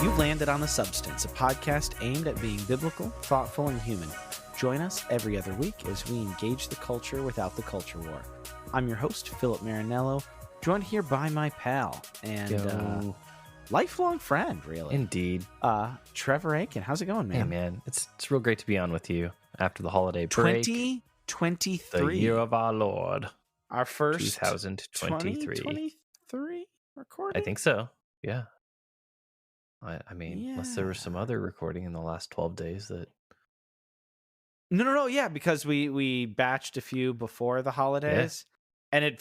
You've landed on The Substance, a podcast aimed at being biblical, thoughtful, and human. Join us every other week as we engage the culture without the culture war. I'm your host, Philip Marinello, joined here by my pal and lifelong friend, really. Indeed. Trevor Aiken. How's it going, man? Hey, man. It's real great to be on with you after the holiday break. 2023. The year of our Lord. Our first 2023. 2023 recording? I think so. Yeah. I mean, unless there was some other recording in the last 12 days that... No. Yeah, because we batched a few before the holidays, and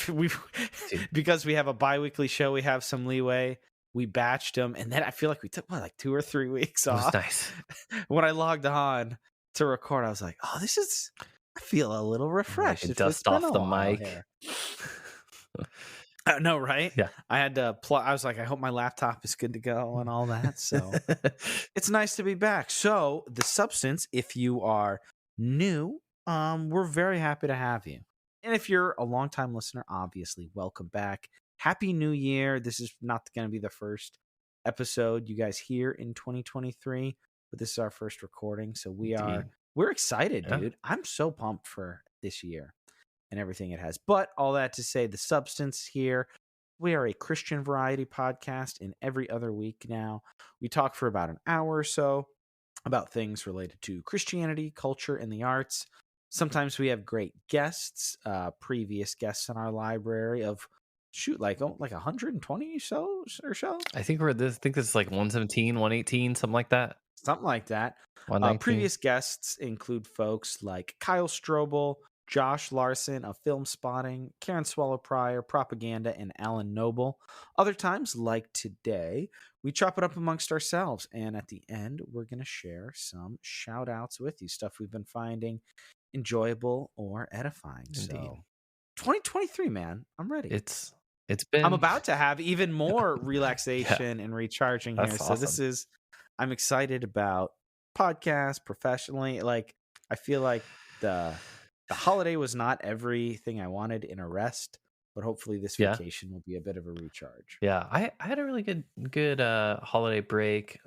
because we have a bi-weekly show, we have some leeway. We batched them, and then I feel like we took like 2 or 3 weeks off. It was nice. When I logged on to record, I was like, "Oh, I feel a little refreshed." Like dust off the mic. No, right? Yeah. I had to I was like, I hope my laptop is good to go and all that. So it's nice to be back. So The Substance, if you are new, we're very happy to have you. And if you're a longtime listener, obviously, welcome back. Happy New Year. This is not going to be the first episode you guys hear in 2023, but this is our first recording. So we're excited, dude. I'm so pumped for this year and everything it has. But all that to say, The Substance here. We are a Christian variety podcast, and every other week now, we talk for about an hour or so about things related to Christianity, culture, and the arts. Sometimes we have great guests, previous guests in our library of like 120 or so. I think this is like 117, 118, something like that. Something like that. 119. Previous guests include folks like Kyle Strobel, Josh Larson of Film Spotting, Karen Swallow Pryor, Propaganda, and Alan Noble. Other times, like today, we chop it up amongst ourselves, and at the end, we're going to share some shout-outs with you, stuff we've been finding enjoyable or edifying. Indeed. So 2023, man, I'm ready. It's been... I'm about to have even more relaxation and recharging here. That's So I'm excited about podcasts professionally. Like, I feel like the holiday was not everything I wanted in a rest, but hopefully this vacation will be a bit of a recharge. Yeah, I had a really good holiday break.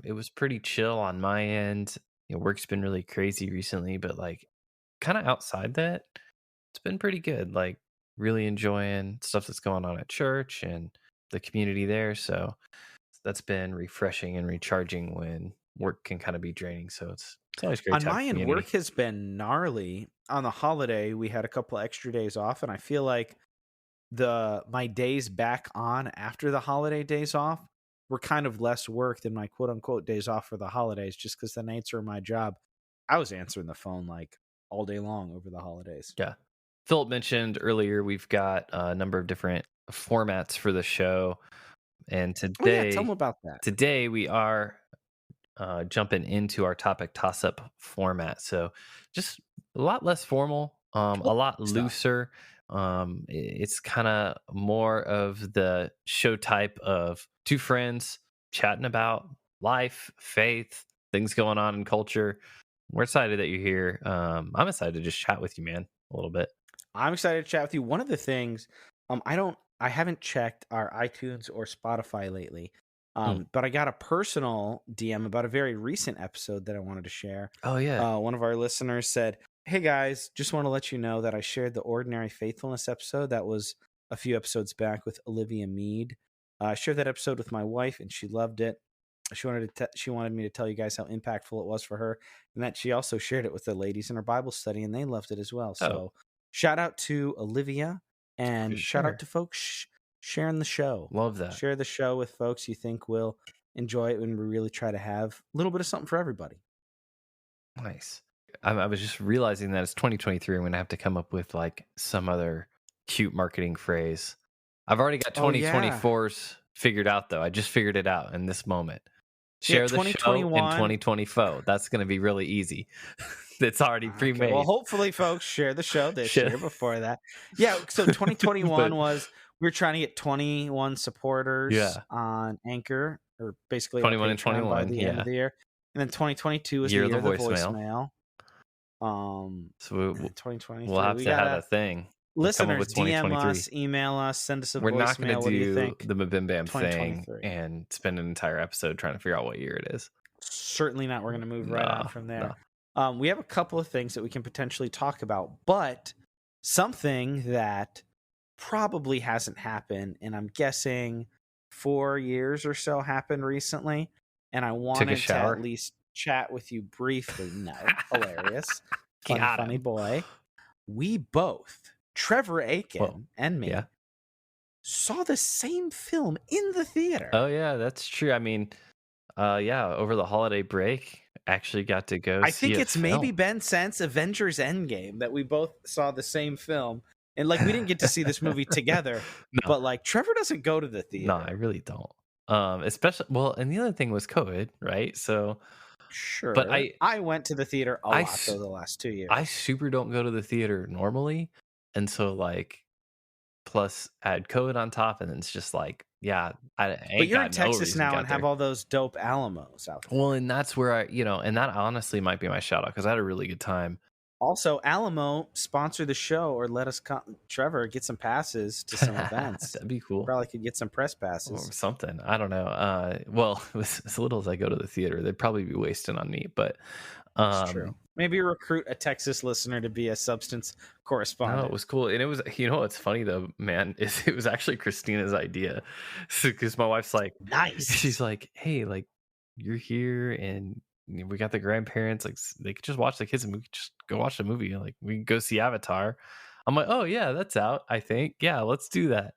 It was pretty chill on my end. Work's been really crazy recently, but like kind of outside that, it's been pretty good. Like really enjoying stuff that's going on at church and the community there. So that's been refreshing and recharging when work can kind of be draining. So it's always great. On my end, work has been gnarly. On the holiday, we had a couple of extra days off, and I feel like my days back on after the holiday days off were kind of less work than my quote unquote days off for the holidays, just because the nature of my job, I was answering the phone like all day long over the holidays. Yeah. Philip mentioned earlier we've got a number of different formats for the show, and today, tell them about that. Today we are jumping into our topic toss-up format. So just a lot less formal, a lot looser. It's kind of more of the show type of two friends chatting about life, faith, things going on in culture. We're excited that you're here. I'm excited to just chat with you, man, a little bit. I'm excited to chat with you. One of the things, I haven't checked our iTunes or Spotify lately. But I got a personal DM about a very recent episode that I wanted to share. Oh, yeah. One of our listeners said, "Hey, guys, just want to let you know that I shared the Ordinary Faithfulness episode. That was a few episodes back with Olivia Mead. I shared that episode with my wife, and she loved it. She wanted me to tell you guys how impactful it was for her, and that she also shared it with the ladies in her Bible study, and they loved it as well. So shout out to Olivia, and shout out to folks sharing the show. Love that. Share the show with folks you think will enjoy it, when we really try to have a little bit of something for everybody." Nice. I was just realizing that it's 2023. I'm going to have to come up with like some other cute marketing phrase. I've already got 2024's figured out, though. I just figured it out in this moment. Share the show in 2024. That's going to be really easy. It's already pre-made. Well, hopefully, folks share the show this year before that. Yeah, so 2021 was... We were trying to get 21 supporters on Anchor, or basically 21 and 21 by the end of the year. And then 2022 was the year of the voicemail. So 2023, we'll have to have a thing. Come up Listeners, with DM 2023. us, email us, send us a We're not going to voicemail. What do you do think? the Mabim Bam thing 2023. and spend an entire episode trying to figure out what year it is. Certainly not. We're going to move right on Nah, from nah. there. We have a couple of things that we can potentially talk about, but something that probably hasn't happened, and I'm guessing 4 years or so happened recently, and I Took a wanted to at shower. least chat with you briefly. No, hilarious. Funny, Got funny him. boy. We both, Trevor Whoa. Aiken and me, Yeah. saw the same film in the theater. Oh yeah, that's true. I mean, yeah, over the holiday break, actually got to go I see think a it's maybe film. been since Avengers Endgame that we both saw the same film. And like we didn't get to see this movie together, No, but like Trevor doesn't go to the no, I theater. really don't. Especially well, and the other thing was COVID, right? So, but Sure. I went to the theater a I, lot s- though the last 2 I years. super don't go to the theater normally, and so like, plus add COVID on top, and it's just like, yeah, I But ain't you're in got no Texas reason to now get and have there. all those dope Alamos out there. Well, and that's where and that honestly might be my shout out because I had a really good time. Also, Alamo sponsor the show or let us Trevor get some passes to some events. That'd be cool. Probably could get some press Or passes. something. I don't know. Well, as little as I go to the theater, they'd probably be wasting on me. But It's true. Maybe recruit a Texas listener to be a substance no, correspondent. it was cool. And it was, what's funny though, man, is it was actually Christina's idea. Because my wife's like, Nice. she's like, hey, like, you're here and we got the grandparents, like, they could just watch the kids and we could just go watch the movie. Like, we could go see Avatar. I'm like, oh, yeah, that's out, I think. Yeah, let's do that.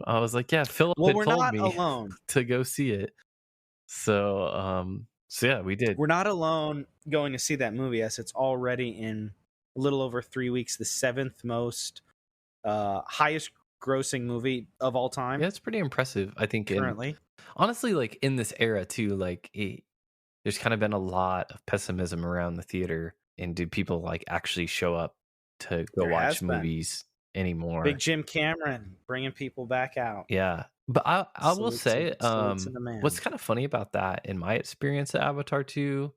I was like, yeah, Philip Well, had we're told not me alone. to go see it. So yeah, we did. We're not alone going to see that movie, as it's already in a little over 3 weeks, the seventh most highest grossing movie of all time Yeah, it's pretty impressive. I think currently. honestly, like in this era too, like there's kind of been a lot of pessimism around the theater, and do people like actually show up to go There has watch been. movies anymore? Big Jim Cameron bringing people back out. Yeah, but I will say, Salutes to the man. what's kind of funny about that in my experience at Avatar 2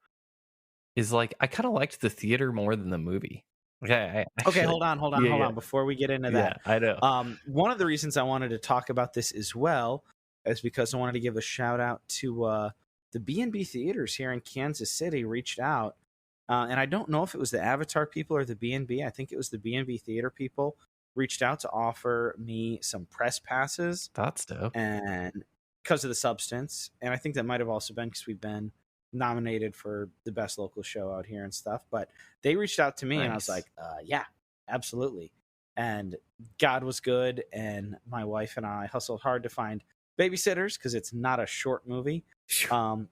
is like I kind of liked the theater more than the movie. Okay, I Okay, actually, hold yeah, on. Before we get into yeah, that, I know. one of the reasons I wanted to talk about this as well is because I wanted to give a shout out to the B&B theaters here in Kansas City. Reached out, and I don't know if it was the Avatar people or the B&B. I think it was the B&B theater people reached out to offer me some press passes, That's dope. and because of the substance, and I think that might have also been because we've been nominated for the best local show out here and stuff. But they reached out to me, and I was Nice. like, yeah, absolutely. And God was good, and my wife and I hustled hard to find babysitters because it's not a short movie.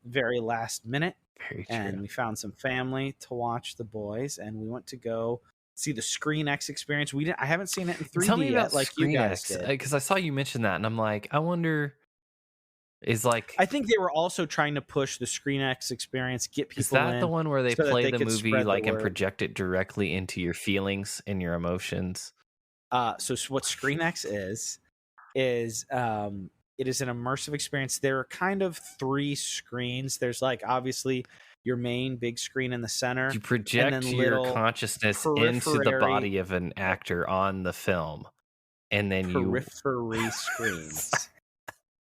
Very last minute, Very and true. we found some family to watch the boys, and we went to go see the Screen X experience. I haven't seen it in 3D Tell me yet, about like you Screen guys X did. because I saw you mention that, and I'm like, I wonder, is like, I think they were also trying to push the Screen X experience, get is people that the in one where they so that play they the could movie spread the like and word. project it directly into your feelings and your emotions? So what Screen X is it is an immersive experience. There are kind of 3 screens. There's like obviously your main big screen in the center, You and then project your little consciousness into the periphery body of an actor on the film, and then you. periphery screens.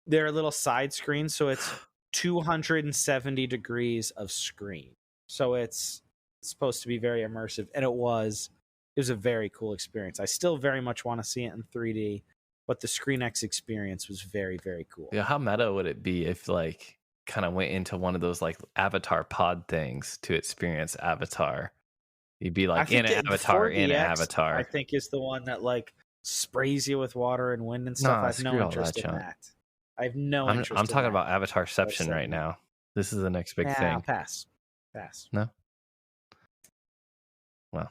They're little side screens, so it's 270 degrees of screen. So it's supposed to be very immersive, and it was a very cool experience. I still very much want to see it in 3D, but the Screen X experience was very, very cool. Yeah, how meta would it be if like kind of went into one of those like Avatar pod things to experience Avatar? You'd be I like in think an the Avatar in 4DX, I Avatar. think, is the one that like sprays you with water and wind and stuff. Nah, I have no screw all that interest in junk. that. I have no I'm interest in talking that. about Avatarception right now. This is the next big Yeah, thing. pass. No? Well,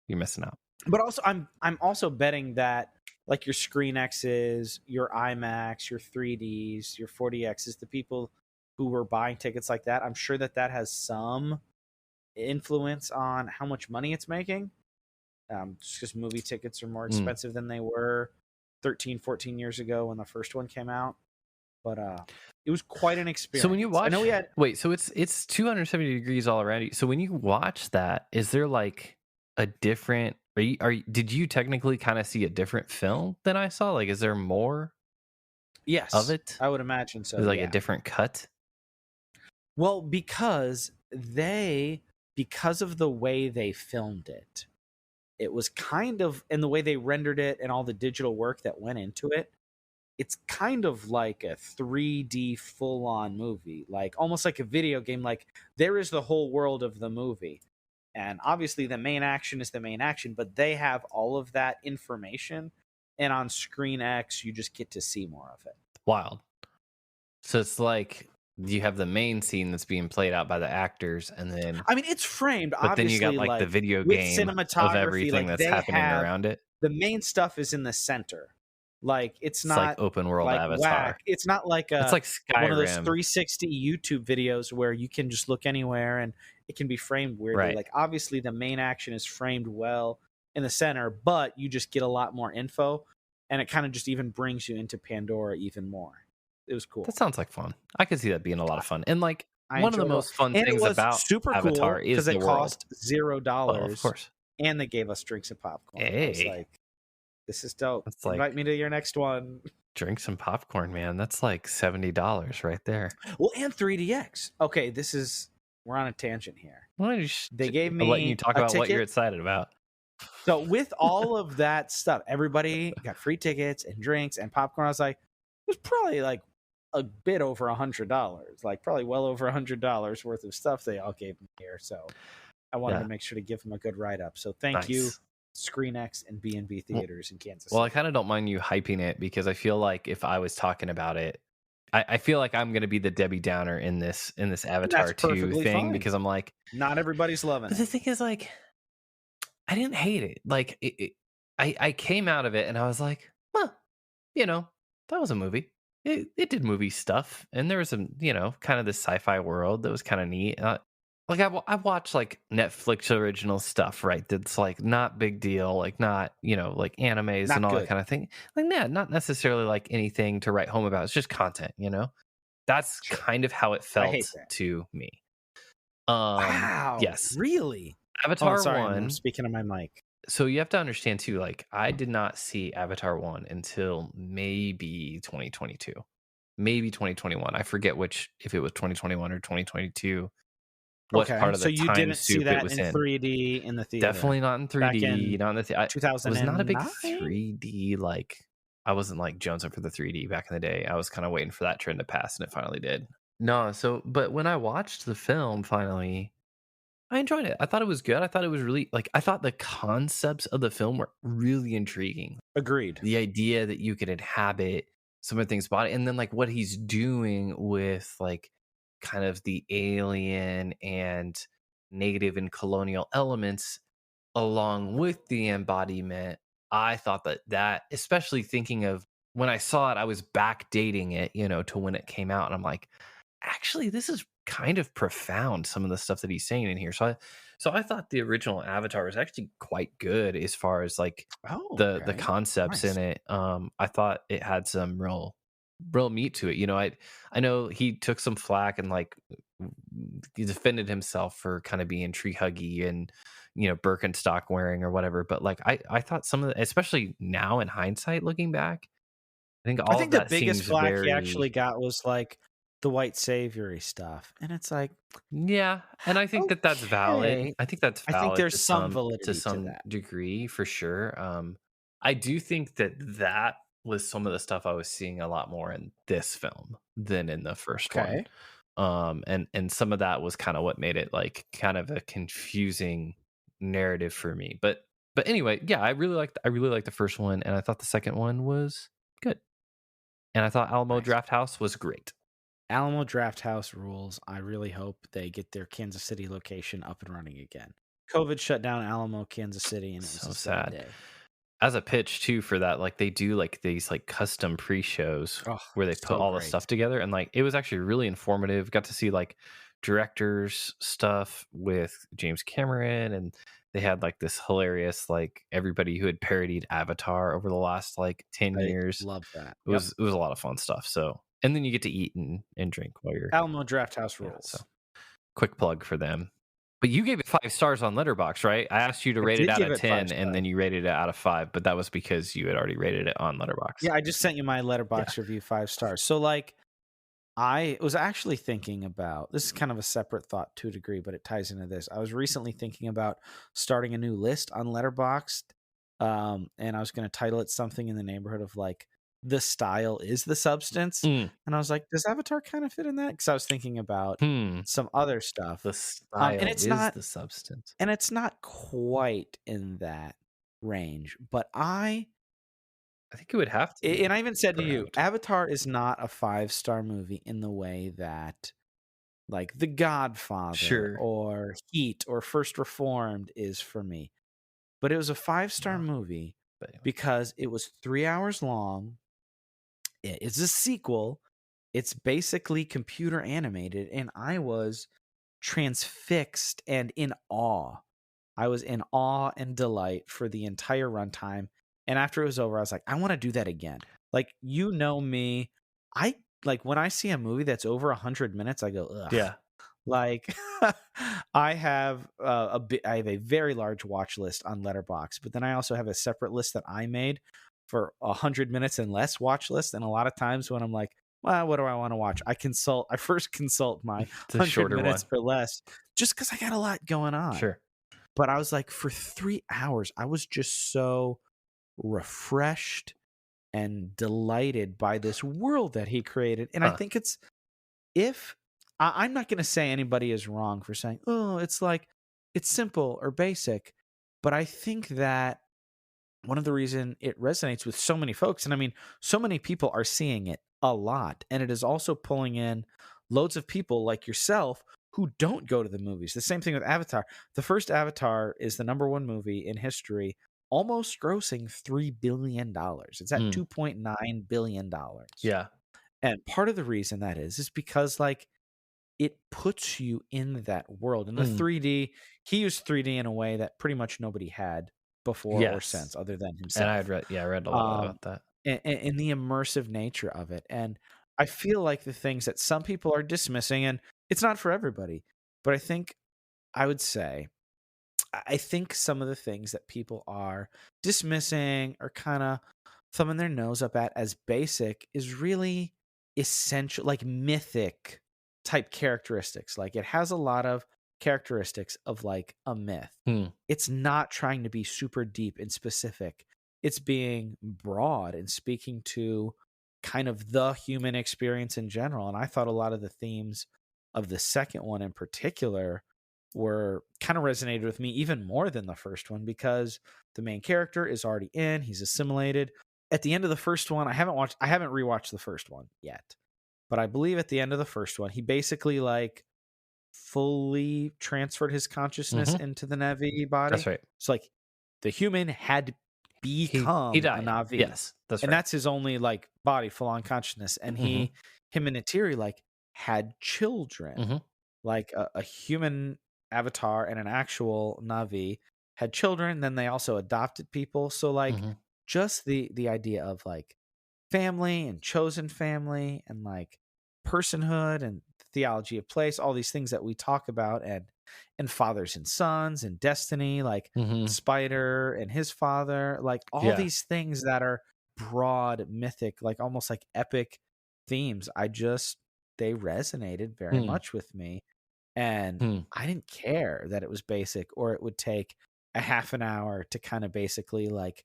you're missing out. But also, I'm also betting that like your Screen X's, your IMAX, your 3Ds, your 4DXs, the people who were buying tickets like that, I'm sure that that has some influence on how much money it's making. Just because movie tickets are more expensive than they were 13, 14 years ago when the first one came out. But it was quite an experience. So when you watch, I know we had wait, so it's 270 degrees all around you. So when you watch that, is there like a different did you technically kinda see a different film than I saw? Like, is there more of Yes, it? I would imagine so, Is it like a yeah. different cut? Well, because of the way they filmed it, it was kind of and the way they rendered it and all the digital work that went into it, it's kind of like a 3D full-on movie, like, almost like a video game, like, there is the whole world of the movie, and obviously the main action is the main action, but they have all of that information, and on Screen X, you just get to see more of it. Wild. So it's like you have the main scene that's being played out by the actors, and then I mean, it's framed, but then you got, obviously, like, the like, video with game of cinematography, everything like, that's they happening have around it. the main stuff is in the center. Like, it's It's like not, open world like, Avatar. whack. It's not like It's a like one of those Skyrim. 360 YouTube videos where you can just look anywhere and it can be framed weirdly. Right. Like, obviously, the main action is framed well in the center, but you just get a lot more info, and it kinda just even brings you into Pandora even more. It was That cool. sounds like fun. I could see that being a lot of fun. And, like, I one of the enjoyed it a lot. most fun And it things was about super Avatar cool is because the it world. cost $0, Well, of course. and they gave us drinks and popcorn. I was Hey, like, "This is dope. that's Invite like me to your next one." drink some popcorn, man. That's like $70 right there. Well, and 3DX. Okay, we're on a tangent here. Why don't you just They gave I'm letting you me talk a about what you're ticket. excited about. So with all of that stuff, everybody got free tickets and drinks and popcorn. I was like, it was probably like a bit over $100, like probably well over $100 worth of stuff they all gave me here. So I wanted to Yeah, make sure to give them a good write up. So thank you, nice. ScreenX and B&B Well, theaters in Kansas well, I City. kind of don't mind you hyping it because I feel like if I was talking about it, I feel like I'm gonna be the Debbie Downer in this And that's Avatar 2 perfectly thing fine. because I'm like, Not everybody's loving but the it. thing is, like, I didn't hate it. Like, I came out of it and I was like, huh, you know, that was a movie. It did movie stuff, and there was some, kind of this sci-fi world that was kind of neat. Like I watch like Netflix original stuff, right? That's like not big deal, like not like animes and Not all that good. kind of thing. Like yeah, not necessarily like anything to write home about. It's just content, That's Sure. kind of how it I hate felt that. to me. Wow. Yes, Really? Oh, Avatar sorry. I'm 1. speaking to my mic. So you have to understand too, like I did not see Avatar 1 until maybe 2022. Maybe 2021. I forget which if it was 2021 or 2022, what Okay. part of So the you time didn't see soup it that was in in. 3D in the theater Definitely not in back 3D, in not in the I was not a big 2009? 3D, like I wasn't like jonesing for the 3D back in the day. I was kind of waiting for that trend to pass and it finally did. No, so but when I watched the film finally, I enjoyed it. I thought it was good. I thought it was really like I thought the concepts of the film were really intriguing. Agreed. The idea that you could inhabit some of the things about it, and then like what he's doing with like kind of the alien and native and colonial elements along with the embodiment. I thought that especially thinking of when I saw it, I was backdating it, to when it came out, and I'm like, actually, this is kind of profound. Some of the stuff that he's saying in here. So I thought the original Avatar was actually quite good as far as like Oh, the okay. concepts in Nice. it. I thought it had some real meat to it. I know he took some flack and like he defended himself for kind of being tree huggy and Birkenstock wearing or whatever. But like I thought some of the, especially now in hindsight looking back, I think I all of think the that biggest seems flack he actually very got was like the white savory stuff. And it's like, yeah, and I think that that's valid. okay. I think that's I think valid there's some to validity to some that. degree for sure. I do think that that was some of the stuff I was seeing a lot more in this film than in the first one. Okay. And some of that was kind of what made it like kind of a confusing narrative for me. But anyway, yeah, I really liked the first one, and I thought the second one was good, and I thought Alamo Nice. Draft House was great. Alamo Draft House rules. I really hope they get their Kansas City location up and running again. COVID shut down Alamo, Kansas City, and it was So a sad sad. day. As a pitch too for that, like they do like these like custom pre-shows Oh, where they put so all the great. stuff together, and like it was actually really informative. Got to see like directors stuff with James Cameron, and they had like this hilarious like everybody who had parodied Avatar over the last like 10 I years. love that. It Yep. was it was a lot of fun stuff. So and then you get to eat and drink while you're Alamo Draft House yeah. So rules. quick plug for them. But you gave it 5 stars on Letterboxd, right? I asked you to I rate it did out give of it 5 10, and stars. then you rated it out of 5, but that was because you had already rated it on Letterboxd. Yeah, I just sent you my Yeah. letterbox review 5 stars. So, like, I was actually thinking about this is kind of a separate thought to a degree, but it ties into this. I was recently thinking about starting a new list on Letterboxd, and I was going to title it something in the neighborhood of like "The Style is the Substance," Mm. and I was like, "Does Avatar kind of fit in that?" Because I was thinking about Hmm. some other stuff, The and style it's is not the substance. quite in that range, but I think it would have to and be I even said to for you, Avatar. Avatar is not a 5-star movie in the way that like The Godfather Sure. or Heat or First Reformed is for me. But it was a 5-star Wow. movie But anyway. because it was 3 hours long. It's a sequel. It's basically computer animated, and I was transfixed and in awe. I was in awe and delight for the entire runtime. And after it was over, I was like, I want to do that again. Like, you know me. I like when I see a movie that's over 100 minutes, I go, ugh. Yeah. Like, I have I have a very large watch list on Letterbox, but then I also have a separate list that I made for 100 minutes and less watch list. And a lot of times when I'm like, well, what do I want to watch? I first consult my The 100 shorter minutes one. or less just because I got a lot going on. Sure. But I was like, for 3 hours, I was just so refreshed and delighted by this world that he created. And I Huh. think if I'm not going to say anybody is wrong for saying, oh, it's like, it's simple or basic. But I think that one of the reason it resonates with so many folks, and I mean, so many people are seeing it a lot, and it is also pulling in loads of people like yourself who don't go to the movies. The same thing with Avatar. The first Avatar is the #1 movie in history, almost grossing $3 billion. It's at Mm. $2.9 billion. Yeah. And part of the reason that is because like it puts you in that world. And the Mm. 3D, he used 3D in a way that pretty much nobody had before or Yes. since other than And I himself. had I read a lot Um, about that. and the immersive nature of it. And I feel like the things that some people are dismissing, and it's not for everybody, but I would say I think some of the things that people are dismissing or kind of thumbing their nose up at as basic is really essential, like mythic type characteristics. Like it has a lot of characteristics of like a myth. Hmm. It's not trying to be super deep and specific. It's being broad and speaking to kind of the human experience in general. And I thought a lot of the themes of the second one in particular were kind of resonated with me even more than the first one because the main character is already in, he's assimilated. At the end of the first one, I haven't rewatched the first one yet. But I believe at the end of the first one, he basically like fully transferred his consciousness Mhm. into the Navi That's body. right. So like the human had He become a died. Navi. Yes. That's And right. that's his only like body full on consciousness. And Mhm. him and Natiri like had children. Mhm. Like a human avatar and an actual Navi had children, then they also adopted people. So like Mhm. just the idea of like family and chosen family and like personhood and theology of place, all these things that we talk about and fathers and sons and destiny, like Mhm. Spider and his father, like all Yeah. these things that are broad, mythic, like almost like epic themes. They resonated very Hmm. much with me. And Hmm. I didn't care that it was basic or it would take a half an hour to kind of basically like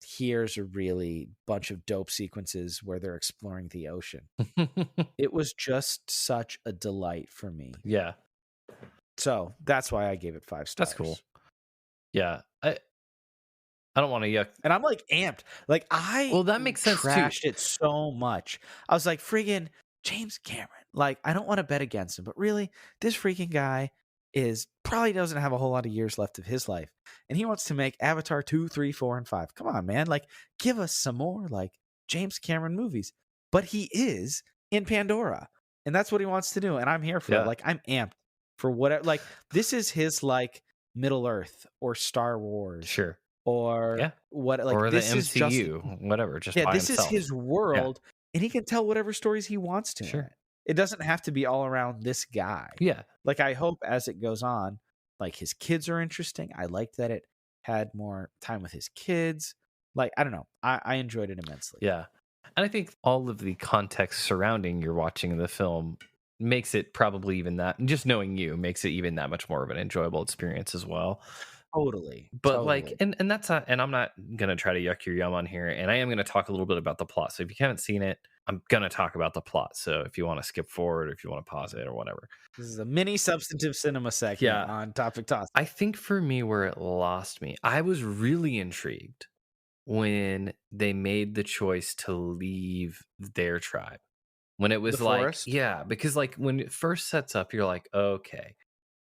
here's a really bunch of dope sequences where they're exploring the ocean. It was just such a delight for me. Yeah. So that's why I gave it 5 That's cool. stars. Yeah. I don't wanna yuck. And I'm like amped. Like I Well, that makes sense too. trashed it so much. I was like, friggin' James Cameron. Like, I don't want to bet against him, but really, this freaking guy is probably doesn't have a whole lot of years left of his life. And he wants to make Avatar 2, 3, 4, and 5. Come on, man. Like, give us some more like James Cameron movies. But he is in Pandora. And that's what he wants to do. And I'm here for it. Yeah. Like, I'm amped for whatever. Like, this is his like Middle Earth or Star Wars Sure. or Yeah. what like Or the this is just MCU, whatever, just yeah, by this is himself. his Yeah. world and he can tell whatever stories he wants to in Sure. it. It doesn't have to be all around this guy. Yeah. Like I hope as it goes on, Like his kids are interesting. I liked that it had more time with his kids. Like, I don't know. I enjoyed it immensely. Yeah. And I think all of the context surrounding your watching the film makes it probably even that, just knowing you makes it even that much more of an enjoyable experience as well. Totally. But like, Totally. and that's not, and I'm not gonna try to yuck your yum on here, and I am gonna talk a little bit about the plot. So if you haven't seen it, I'm gonna talk about the plot. So if you want to skip forward, or if you want to pause it, or whatever. This is a mini substantive cinema segment Yeah, on Topic Toss. I think for me, where it lost me, I was really intrigued when they made the choice to leave their tribe. When it The was like, forest. yeah, because like when it first sets up, you're like, okay,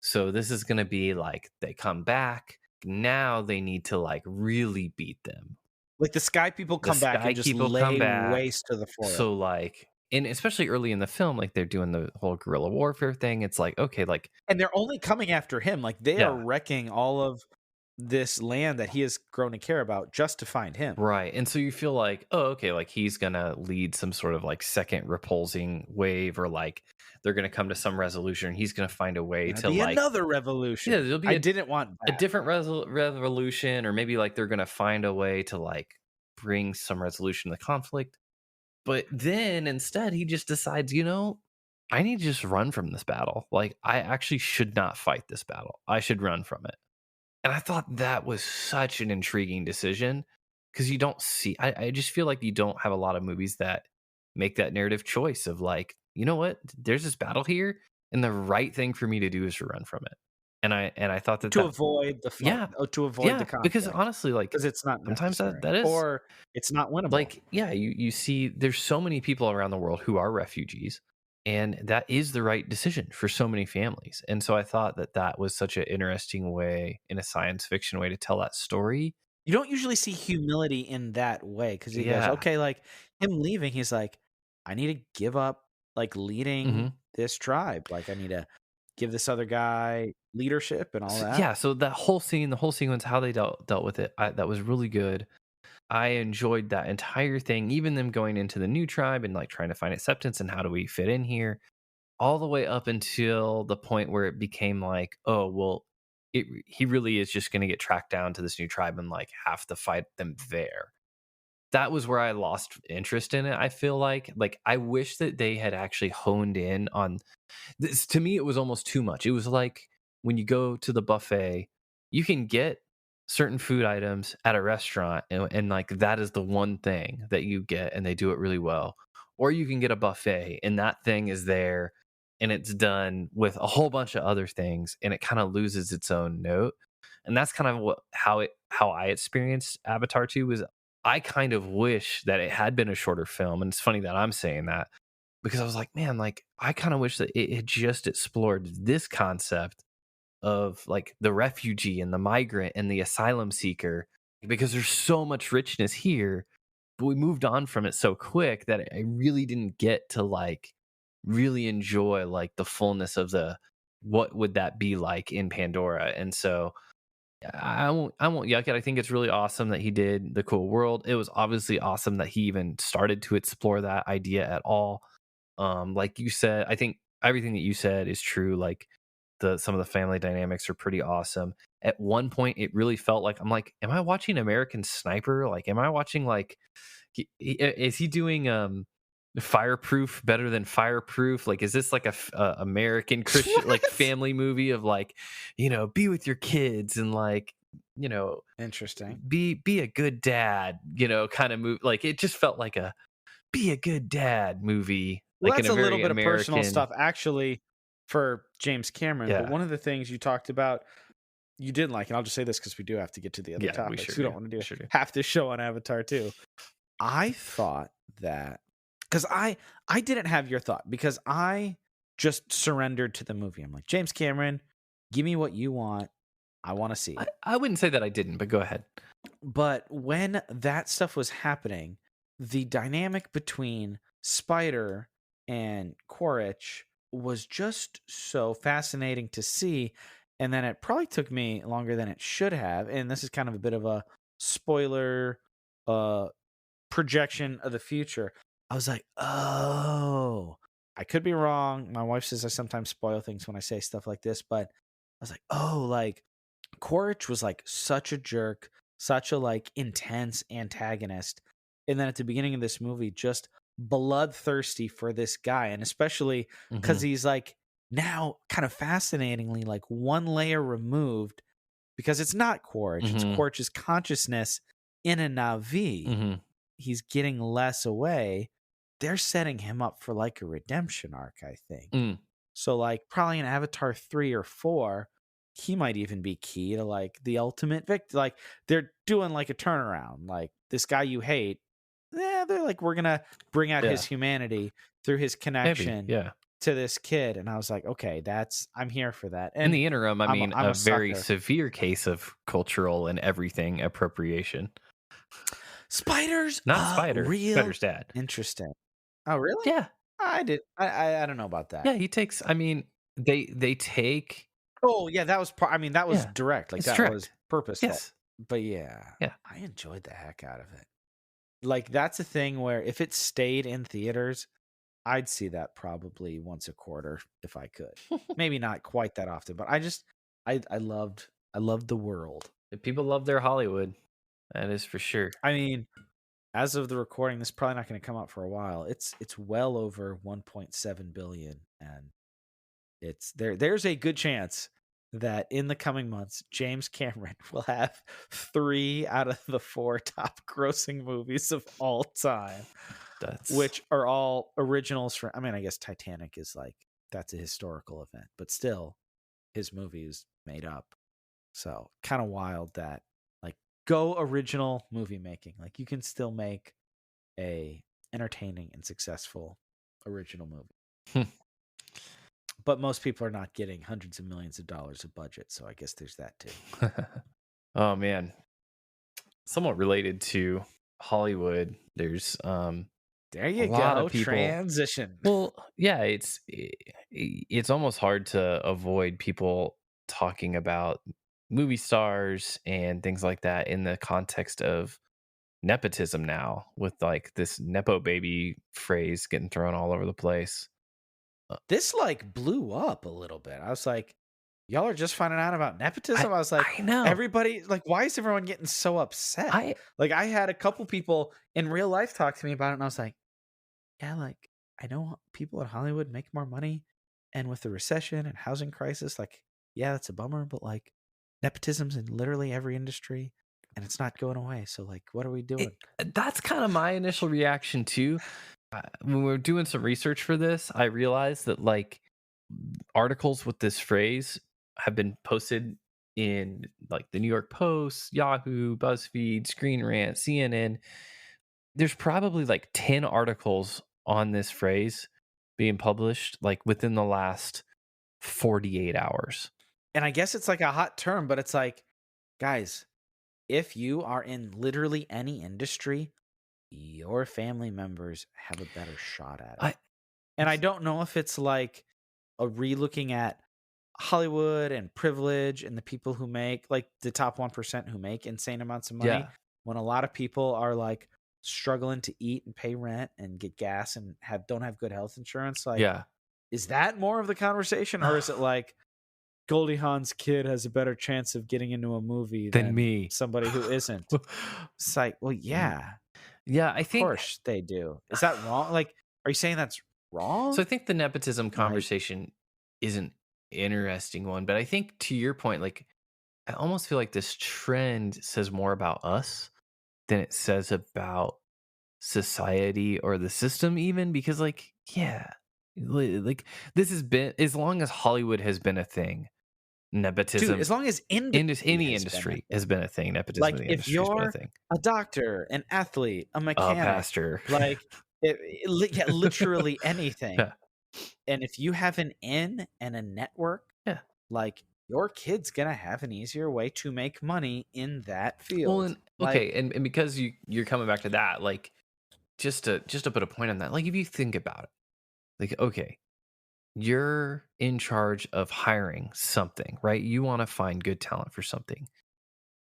so this is gonna be like they come back. Now they need to like really beat them. Like the sky people The come back sky and just people come lay back. waste to the forest. So like, and especially early in the film, like they're doing the whole guerrilla warfare thing. It's like, okay, like, And they're only coming after him. Like they are yeah, wrecking all of this land that he has grown to care about just to find him. right. And so you feel like, oh, okay, like he's gonna lead some sort of like second repulsing wave, or like they're gonna come to some resolution. He's gonna find a way Gonna to be like, another yeah, revolution. there'll be I didn't want a that. different revolution, or maybe like they're gonna find a way to like bring some resolution to the conflict. But then instead, he just decides, I need to just run from this battle. Like, I actually should not fight this battle. I should run from it. And I thought that was such an intriguing decision, because you don't see, I just feel like you don't have a lot of movies that make that narrative choice of like, you know what, there's this battle here, and the right thing for me to do is to run from it. And I thought that To that, avoid the yeah, to avoid the yeah, because conflict honestly, like because it's not sometimes that necessary that is or it's not winnable. like, yeah, you see there's so many people around the world who are refugees, and that is the right decision for so many families. And so I thought that that was such an interesting way, in a science fiction way, to tell that story. You don't usually see humility in that way because he goes, Yeah. okay, like him leaving, he's like, I need to give up like leading Hmm. this tribe. Like I need to give this other guy leadership and all So, that. yeah, so that whole scene, the whole sequence, how they dealt with it, that was really good. I enjoyed that entire thing, even them going into the new tribe and like trying to find acceptance and how do we fit in here, all the way up until the point where it became like, oh, well, he really is just going to get tracked down to this new tribe and like have to fight them there. That was where I lost interest in it. I feel like I wish that they had actually honed in on this. To me, it was almost too much. It was like when you go to the buffet, you can get certain food items at a restaurant, and like that is the one thing that you get, and they do it really well. Or you can get a buffet, and that thing is there, and it's done with a whole bunch of other things, and it kind of loses its own note. And that's kind of how I experienced Avatar 2. Was I kind of wish that it had been a shorter film, and it's funny that I'm saying that, because I was like, man, like I kind of wish that it had just explored this concept of like the refugee and the migrant and the asylum seeker, because there's so much richness here, but we moved on from it so quick that I really didn't get to like really enjoy like the fullness of the what would that be like in Pandora. And so I won't yuck it. I think it's really awesome that he did the cool world. It was obviously awesome that he even started to explore that idea at all. Like you said, I think everything that you said is true. Like some of the family dynamics are pretty awesome. At one point, it really felt like I'm like, am I watching American Sniper? Like, am I watching like, is he doing Fireproof better than Fireproof? Like, is this like a American Christian like What? family movie of like, be with your kids and like, you know, Interesting. be a good dad, kind of movie. Like, it just felt like a be a good dad movie, Well, like in that's a a little very bit of personal American. stuff actually for James Cameron, but Yeah, one of the things you talked about you didn't like, and I'll just say this because we do have to get to the other yeah, we topics. sure We don't do. want to We do sure do. half this show on Avatar too. I thought that because I didn't have your thought because I just surrendered to the movie. I'm like, James Cameron, give me what you want. I want to see I, it. I wouldn't say that I didn't, but go ahead. But when that stuff was happening, the dynamic between Spider and Quaritch was just so fascinating to see. And then it probably took me longer than it should have. And this is kind of a bit of a spoiler uh projection of the future. I was like, oh, I could be wrong. My wife says I sometimes spoil things when I say stuff like this, but was like, oh, like Quaritch was like such a jerk, such a like intense antagonist. And then at the beginning of this movie, just bloodthirsty for this guy. And especially because Mhm. he's like now kind of fascinatingly like one layer removed because it's not Quaritch, it's Mhm. Quaritch's consciousness in a Navi. Mhm. He's getting less away. They're setting him up for like a redemption arc, I think. Mm. So like probably in Avatar 3 or 4, he might even be key to like the ultimate victor. Like they're doing like a turnaround. Like this guy you hate, they're like, we're gonna bring out his Yeah. humanity through his Maybe. connection Yeah. to this kid. And I was like, okay, I'm here for that. In And the interim, I mean, I'm a a very sucker. severe case of cultural and everything appropriation. Spiders, Not Spider, real Spider's dad. interesting. Oh, really? Yeah. I don't know about that. Yeah, he takes I mean, they take Oh, yeah, that was I mean, that was yeah. direct, like, It's that was direct. purposeful. Yes. But yeah, Yeah. I enjoyed the heck out of it. Like, that's a thing where if it stayed in theaters, I'd see that probably once a quarter if I could. Maybe not quite that often, but I loved the world. If people love their Hollywood. That is for sure. I mean, as of the recording, this is probably not gonna come out for a while. It's well over 1.7 billion, and there's a good chance that in the coming months, James Cameron will have 3 out of the 4 top grossing movies of all time, That's which are all originals from I mean, I guess Titanic is like that's a historical event, but still his movie is made up. So, kind of wild that like go original movie making. Like you can still make a entertaining and successful original movie. But most people are not getting hundreds of millions of dollars of budget, so I guess there's that too. oh man. Somewhat related to Hollywood, there's There a you lot of go, people transition. well, yeah, it's almost hard to avoid people talking about movie stars and things like that in the context of nepotism now with like this nepo baby phrase getting thrown all over the place. Uh, This like blew up a little bit. I was like, y'all are just finding out about nepotism. I was like, I know. everybody, like, why is everyone getting so upset? I Like, I had a couple people in real life talk to me about it, and I was like, yeah, like, I know people in Hollywood make more money, and with the recession and housing crisis, like, yeah, that's a bummer, but like, nepotism's in literally every industry, and it's not going away. So, like, what are we doing? that's kind of my initial reaction too. When we were doing some research for this, I realized that like articles with this phrase have been posted in like the New York Post, Yahoo, BuzzFeed, Screen Rant, CNN. There's probably like 10 articles on this phrase being published like within the last 48 hours. And I guess it's like a hot term, but it's like, guys, if you are in literally any industry, your family members have a better shot at it. I And I don't know if it's like a relooking at Hollywood and privilege and the people who make like the top 1% who make insane amounts of money yeah. when a lot of people are like struggling to eat and pay rent and get gas and don't have good health insurance. Like, Yeah. is that more of the conversation, or is it like Goldie Hawn's kid has a better chance of getting into a movie Than than me. somebody who isn't? It's like, well, yeah, Yeah, I of think course they do. Is that wrong? Like, are you saying that's so. wrong? I think the nepotism Like, conversation is an interesting one, but I think to your point, like I almost feel like this trend says more about us than it says about society or the system, even because, like, yeah, like this has been as long as Hollywood has been a thing. dude, Nepotism as long as industry any has been a industry has thing. been a thing. Nepotism Like, in the if industry has been a you're thing. a doctor, an athlete, a mechanic, Pastor. like, yeah, literally anything, yeah, and if you have an in and a network, yeah. like, your kid's gonna have an easier way to make money in that Well, field. and okay, Like, and because you're coming back to that, like just to put a point on that, like if you think about it, like okay, you're in charge of hiring something, right? You want to find good talent for something.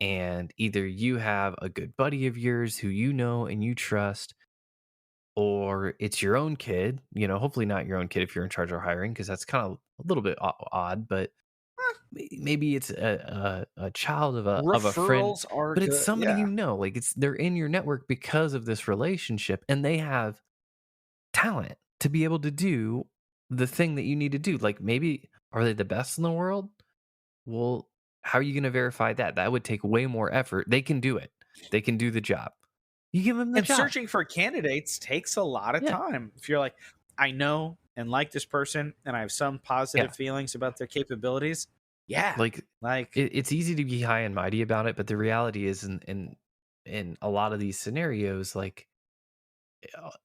And either you have a good buddy of yours who you know and you trust, or it's your own kid, hopefully not your own kid if you're in charge of hiring, because that's kind of a little bit odd, but maybe it's a child of a friend, referrals are but it's good. somebody Yeah. you know. Like they're in your network because of this relationship, and they have talent to be able to do the thing that you need to do. Like maybe are they the best in the world? Well, how are you going to verify that? That would take way more effort. They can do it. They can do the job. You give them the And job. searching for candidates takes a lot of Yeah. time. If you're like, I know and like this person and I have some Yeah. positive feelings about their capabilities, yeah. Like Like, it's easy to be high and mighty about it, but the reality is in a lot of these scenarios, like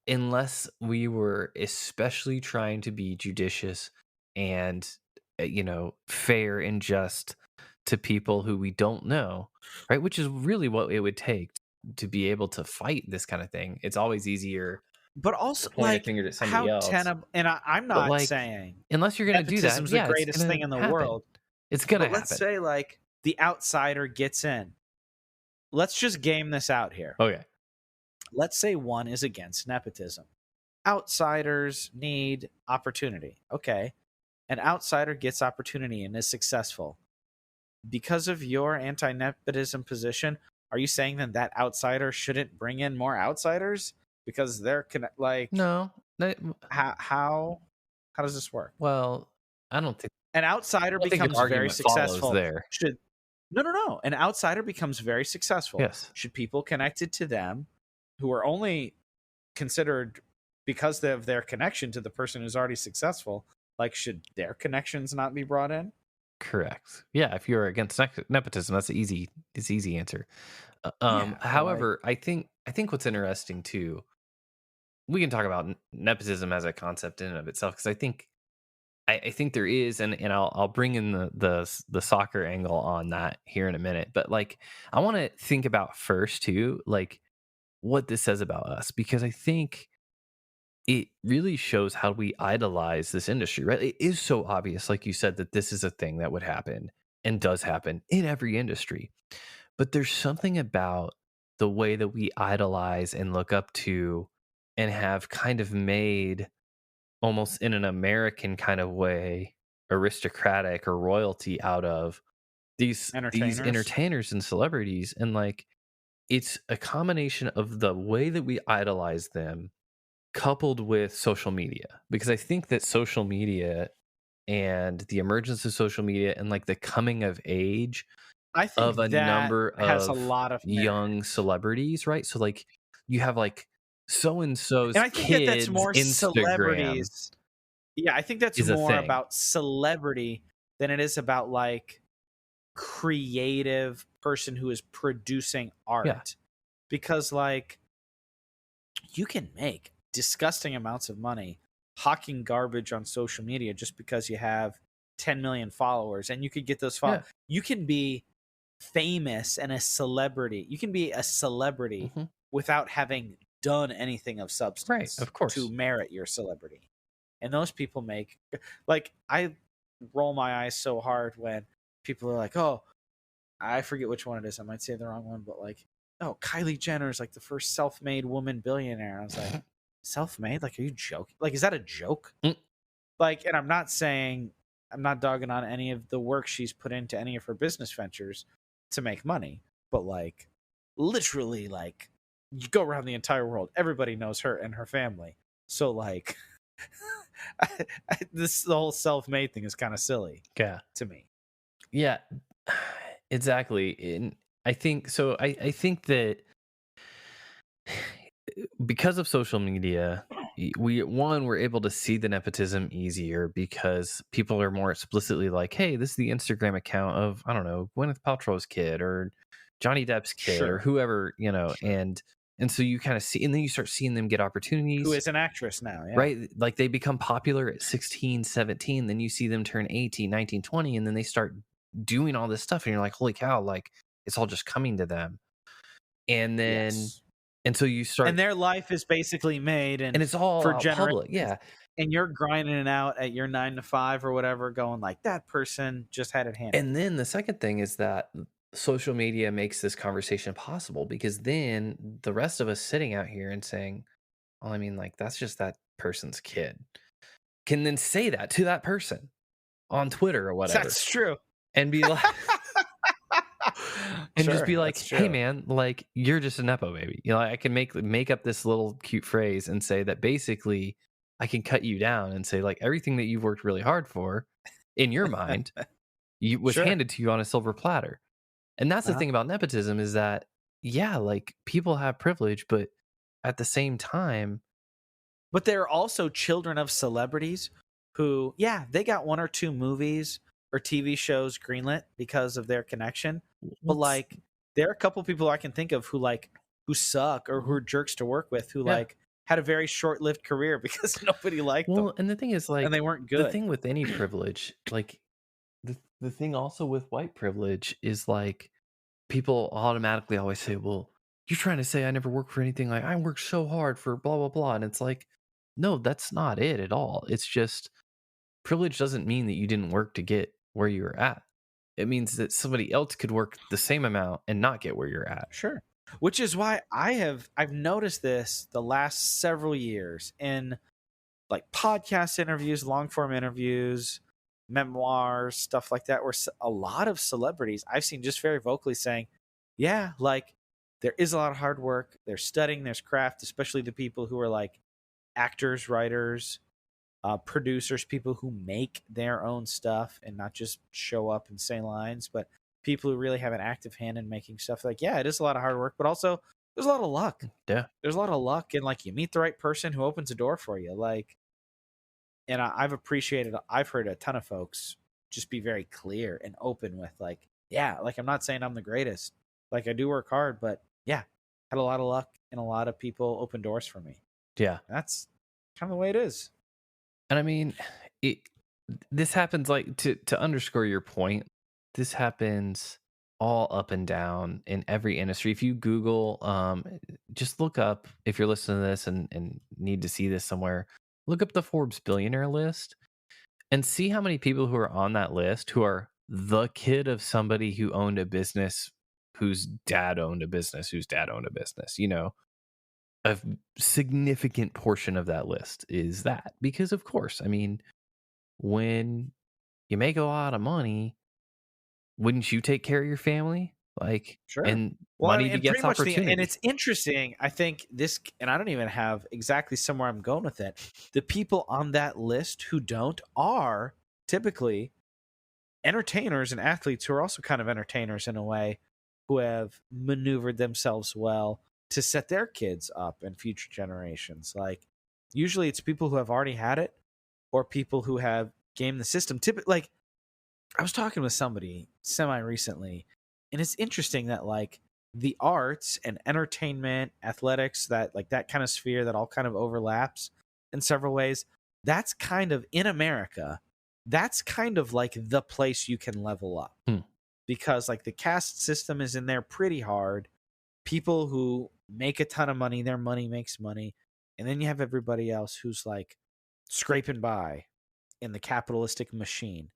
unless we were especially trying to be judicious and fair and just to people who we don't know, right? Which is really what it would take to be able to fight this kind of thing. It's always easier but to also point a like finger at somebody how else, tenable, and I'm but not like saying unless you're going to do that, nepotism's the yeah, it's greatest going thing to in the happen. world, It's going to but let's happen. say like the outsider gets in. Let's just game this out here. Okay. Let's say one is against nepotism. Outsiders need opportunity. Okay. An outsider gets opportunity and is successful. Because of your anti-nepotism position, are you saying then that outsider shouldn't bring in more outsiders because they're like No. how does this work? Well, I don't think An outsider I don't think your becomes very argument follows successful. there. Should no. An outsider becomes very successful. Yes. Should people connected to them who are only considered because of their connection to the person who's already successful, like should their connections not be brought in? Correct. Yeah, if you're against nepotism, that's easy answer. Yeah, but like However, I think what's interesting too, we can talk about nepotism as a concept in and of itself because I think there is, and I'll bring in the soccer angle on that here in a minute. But like, I want to think about first too, like what this says about us because I think it really shows how we idolize this industry, right? It is so obvious, like you said, that this is a thing that would happen and does happen in every industry. But there's something about the way that we idolize and look up to and have kind of made almost in an American kind of way aristocratic or royalty out of these entertainers. entertainers and celebrities and like it's a combination of the way that we idolize them coupled with social media because I think that social media and the emergence of social media and like the coming of age I think of a that number has a of lot of merit. young celebrities, right? So like you have like so and so's And I think that that's kids more Instagram celebrities. Yeah, I think that's is a more thing. about celebrity than it is about like creative person who is producing Yeah. art. Because like you can make disgusting amounts of money hawking garbage on social media just because you have 10 million followers and you could get those Yeah. you can be famous and a celebrity. You can be a celebrity Mhm. without having done anything of Right, substance of to course. merit your celebrity. And those people make like I roll my eyes so hard when people are like, "Oh, I forget which one it is. I might say the wrong one, but like, oh, Kylie Jenner is like the first self-made woman billionaire." I was like, "Self-made? Like, are you joking? Like, is that a joke?" Mm, Like, and I'm not saying I'm not dogging on any of the work she's put into any of her business ventures to make money, but like, literally, like, you go around the entire world, everybody knows her and her family. So like, the whole self-made thing is kind of silly yeah. to me. Yeah. Exactly. And I think so I think that because of social media, we're able to see the nepotism easier because people are more explicitly like, "Hey, this is the Instagram account of I don't know Gwyneth Paltrow's kid or Johnny Depp's kid or Sure, whoever," sure. and so you kind of see, and then you start seeing them get Who opportunities, is an actress now? Yeah. right? Like they become popular at 16, 17, then you see them turn 18, 19, 20, and then they start doing all this stuff, and you're like, "Holy cow!" Like it's all just coming to them, and then Yes. and so you And start, their life is basically made and and it's all for out generations, public, yeah. and you're grinding it out at your 9 to 5 or whatever going like, "That person just had it handed." And then the second thing is that social media makes this conversation possible because then the rest of us sitting out here and saying, well, I mean, like, that's just that person's kid, can then say that to that person on Twitter or whatever. That's true. and be like, and just Sure, be like, that's "Hey, true. man, like you're just a nepo baby." You know, I can make up this little cute phrase and say that basically I can cut you down and say like everything that you've worked really hard for in your mind you was Sure. handed to you on a silver platter. And that's the Uh-huh. thing about nepotism is that yeah, like people have privilege, but at the same time, But there are also children of celebrities who, yeah, they got 1 or 2 movies or TV shows greenlit because of their connection, but, what's like, there are a couple people I can think of who, like, who suck or who are jerks to work with who, yeah. like, had a very short-lived career because nobody liked them Well, and the thing is and they like weren't the good. thing with any privilege, like the thing also with white privilege is like people automatically always say, "Well, you're trying to say I never worked for anything. Like I worked so hard for blah blah blah." And it's like, no, that's not it at all. It's just privilege doesn't mean that you didn't work to get where you're at. It means that somebody else could work the same amount and not get where you're at. Sure. Which is why I've noticed this the last several years in like podcast interviews, long form interviews, memoirs, stuff like that, where a lot of celebrities I've seen just very vocally saying, yeah, like there is a lot of hard work. They're studying, there's craft, especially the people who are like actors, writers, producers, people who make their own stuff and not just show up and say lines, but people who really have an active hand in making stuff. Like, yeah, it is a lot of hard work, but also there's a lot of luck. Yeah. There's a lot of luck, and like you meet the right person who opens a door for you. Like, and I've appreciated. I've heard a ton of folks just be very clear and open with like, yeah, like I'm not saying I'm the greatest. Like I do work hard, but yeah, had a lot of luck and a lot of people open doors for me. Yeah. That's kind of the way it is. And I mean, it this happens like to underscore your point, this happens all up and down in every industry. If you Google, just look up if you're listening to this and need to see this somewhere, look up the Forbes billionaire list and see how many people who are on that list who are the kid of somebody who owned a business, whose dad owned a business, whose dad owned a business, you know? A significant portion of that list is that because of course, I mean, when you make a lot of money, wouldn't you take care of your family? Like, Sure. and Well, I money mean, and pretty begets much and opportunity. it's interesting. I think this, and I don't even have exactly somewhere I'm going with it. The people on that list who don't are typically entertainers and athletes who are also kind of entertainers in a way, who have maneuvered themselves well to set their kids up and future generations. Like, usually it's people who have already had it or people who have gamed the system. Typically, like, I was talking with somebody semi recently, and it's interesting that like the arts and entertainment, athletics, that like that kind of sphere that all kind of overlaps in several ways. That's kind of in America. That's kind of like the place you can level up Hmm. because like the caste system is in there pretty hard. People who make a ton of money, their money makes money, and then you have everybody else who's like scraping by in the capitalistic machine.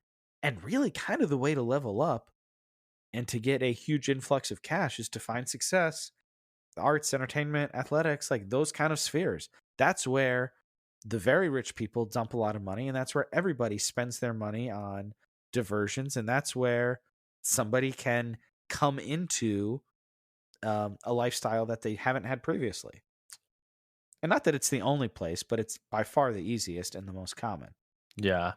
And really, kind of the way to level up and to get a huge influx of cash is to find success, the arts, entertainment, athletics, like those kind of spheres. That's where the very rich people dump a lot of money, and that's where everybody spends their money on diversions. And that's where somebody can come into a lifestyle that they haven't had previously. And not that it's the only place, but it's by far the easiest and the most common. Yeah.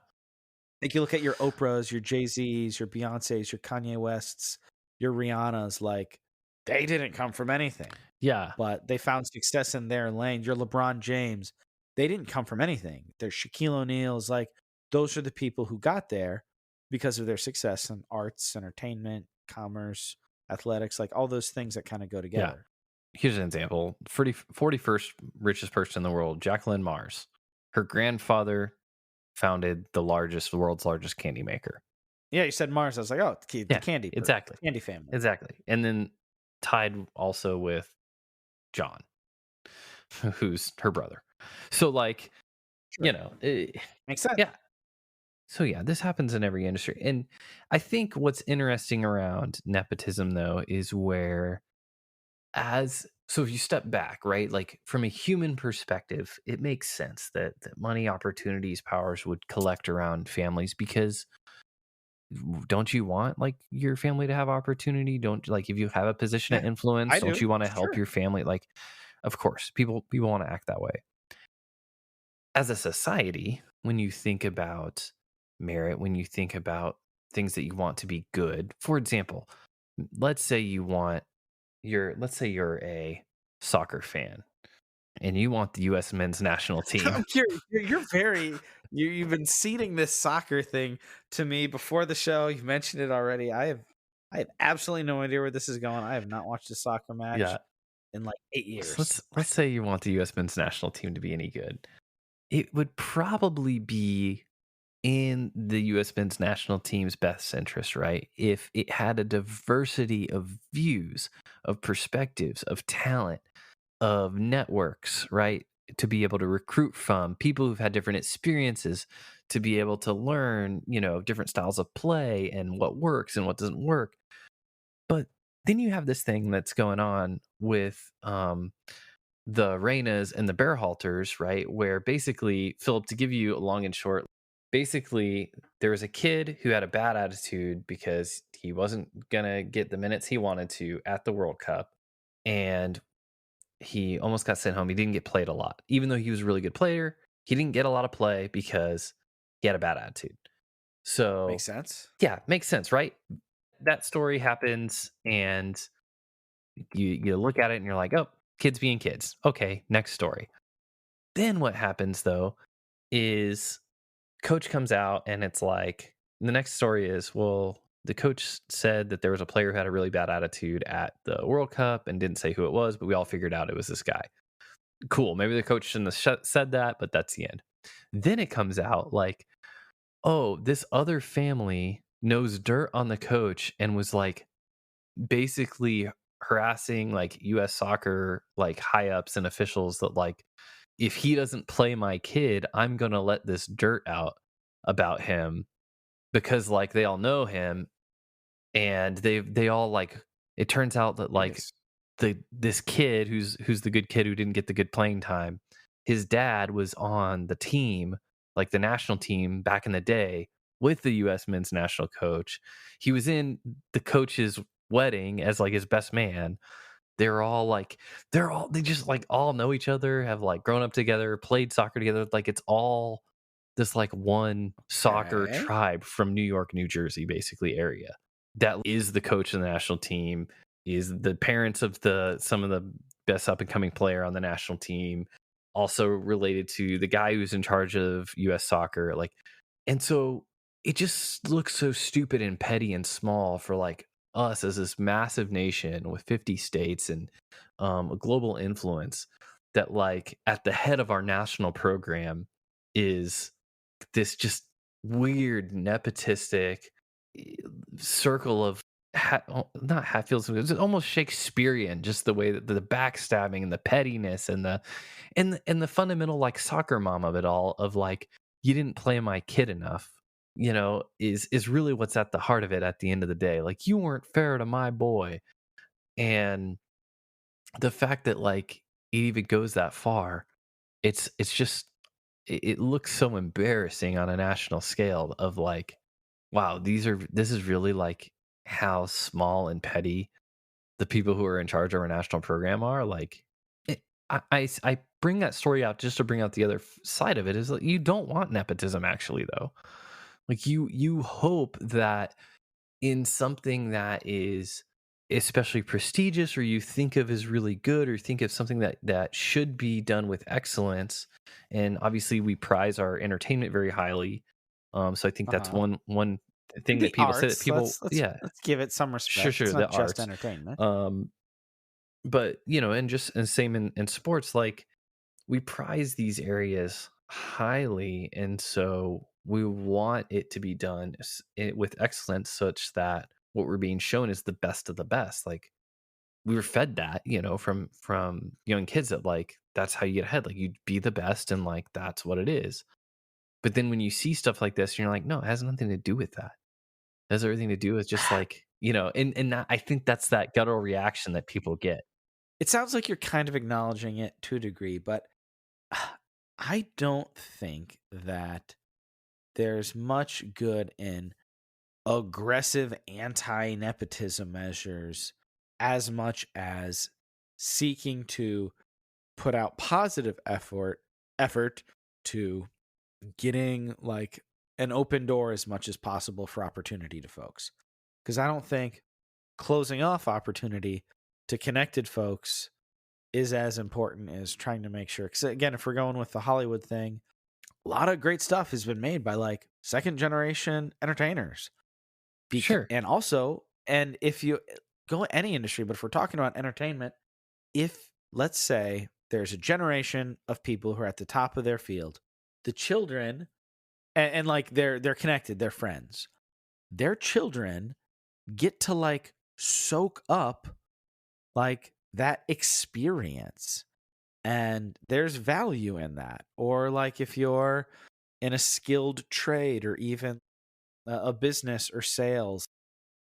Like you look at your Oprahs, your Jay-Z's, your Beyoncé's, your Kanye West's, your Rihanna's, like they didn't come from anything, Yeah. but they found success in their lane. Your LeBron James, they didn't come from anything. There's Shaquille O'Neal's, like those are the people who got there because of their success in arts, entertainment, commerce, athletics, like all those things that kind of go Yeah. together. Here's an example 41st richest person in the world, Jacqueline Mars. Her grandfather founded the world's largest candy maker. Yeah, you said Mars. I was like, oh, the Yeah, candy, exactly. candy family. Exactly. And then tied also with John, who's her brother. So, like, Sure. Makes sense. yeah. So, yeah, this happens in every industry. And I think what's interesting around nepotism, though, is where, so if you step back, right, like from a human perspective, it makes sense that money, opportunities, powers would collect around families because don't you want like your family to have opportunity? Don't like if you have a position of Yeah, influence, I don't do. you want to help Sure. your family? Like, of course, people want to act that way. As a society, when you think about merit, when you think about things that you want to be good, for example, let's say let's say you're a soccer fan and you want the US men's national team. I'm curious. You're very you've been seeding this soccer thing to me before the show. You mentioned it already. I have absolutely no idea where this is going. I have not watched a soccer match Yeah. in like 8 So years. let's say you want the US men's national team to be any good. It would probably be in the US men's national team's best interest, right? If it had a diversity of views, of perspectives, of talent, of networks, right? To be able to recruit from people who've had different experiences, to be able to learn, different styles of play and what works and what doesn't work. But then you have this thing that's going on with the Reynas and the bear halters, right? Where basically, Philip, to give you a long and short, basically, there was a kid who had a bad attitude because he wasn't going to get the minutes he wanted to at the World Cup. And he almost got sent home. He didn't get played a lot. Even though he was a really good player, he didn't get a lot of play because he had a bad attitude. Makes So, sense. yeah, makes sense, right? That story happens, and you look at it and you're like, oh, kids being kids. Okay, next story. Then what happens though is coach comes out and it's like the next story is, well, the coach said that there was a player who had a really bad attitude at the World Cup and didn't say who it was, but we all figured out it was this guy. Cool. Maybe the coach shouldn't have said that, but that's the end. Then it comes out like, oh, this other family knows dirt on the coach and was like basically harassing like US soccer like high ups and officials that like if he doesn't play my kid, I'm going to let this dirt out about him because like they all know him and they all like it turns out that like Yes. this kid who's the good kid who didn't get the good playing time, his dad was on the team, like the national team back in the day with the US men's national coach. He was in the coach's wedding as like his best man. They're all like they just like all know each other, have like grown up together, played soccer together. Like it's all this like one soccer Okay. tribe from New York, New Jersey, basically area. That is the coach of the national team, is the parents of the some of the best up and coming player on the national team, also related to the guy who's in charge of US soccer. Like, and so it just looks so stupid and petty and small for like us as this massive nation with 50 states and a global influence that like at the head of our national program is this just weird nepotistic eh, circle of not Hatfields, it's almost Shakespearean, just the way that the backstabbing and the pettiness and the fundamental like soccer mom of it all of like you didn't play my kid enough, is really what's at the heart of it at the end of the day. Like you weren't fair to my boy. And the fact that like it even goes that far, it's just it looks so embarrassing on a national scale of like, wow, this is really like how small and petty the people who are in charge of our national program are. Like, I bring that story out just to bring out the other side of it is that you don't want nepotism actually though. Like you hope that in something that is especially prestigious or you think of as really good or think of something that should be done with excellence, and obviously we prize our entertainment very highly, so I think that's Uh-huh. one thing that The people say that arts, people, yeah, let's give it some sure, respect. It's sure, the not just arts, entertainment. um but and just and same in sports, like we prize these areas highly, and so we want it to be done with excellence, such that what we're being shown is the best of the best. Like we were fed that, from young kids that like that's how you get ahead. Like you be the best, and like that's what it is. But then when you see stuff like this, you're like, no, it has nothing to do with that. It has everything to do with just like and that, I think that's that guttural reaction that people get. It sounds like you're kind of acknowledging it to a degree, but I don't think that there's much good in aggressive anti-nepotism measures as much as seeking to put out positive effort to getting like an open door as much as possible for opportunity to folks. Because I don't think closing off opportunity to connected folks is as important as trying to make sure. Because again, if we're going with the Hollywood thing, a lot of great stuff has been made by like second generation entertainers. Sure. And also, and if you go any industry, but if we're talking about entertainment, if let's say there's a generation of people who are at the top of their field, the children, and like they're connected, they're friends. Their children get to like soak up like that experience, and there's value in that. Or like if you're in a skilled trade or even a business or sales,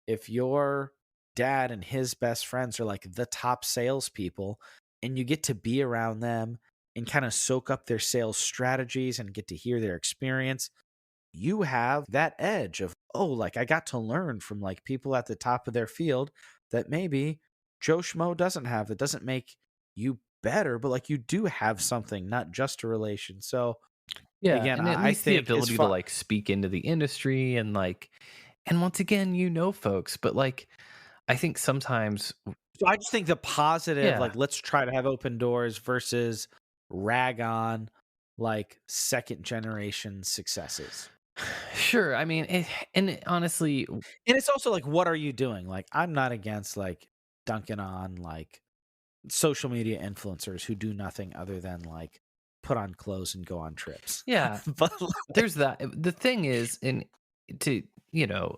if your dad and his best friends are like the top salespeople and you get to be around them and kind of soak up their sales strategies and get to hear their experience, you have that edge of, oh, like I got to learn from like people at the top of their field that maybe Joe Schmo doesn't have. That doesn't make you better, but like you do have something, not just a relation. So Yeah, again, and at I least the think as ability to far like speak into the industry and like, and once again, folks, but like I think sometimes, so I just think the positive, yeah, like let's try to have open doors versus rag on like second generation successes. sure. I mean, honestly, And it's also like, what are you doing? Like, I'm not against like dunking on like social media influencers who do nothing other than like put on clothes and go on trips. yeah, But like, there's that. The thing is, and to you know,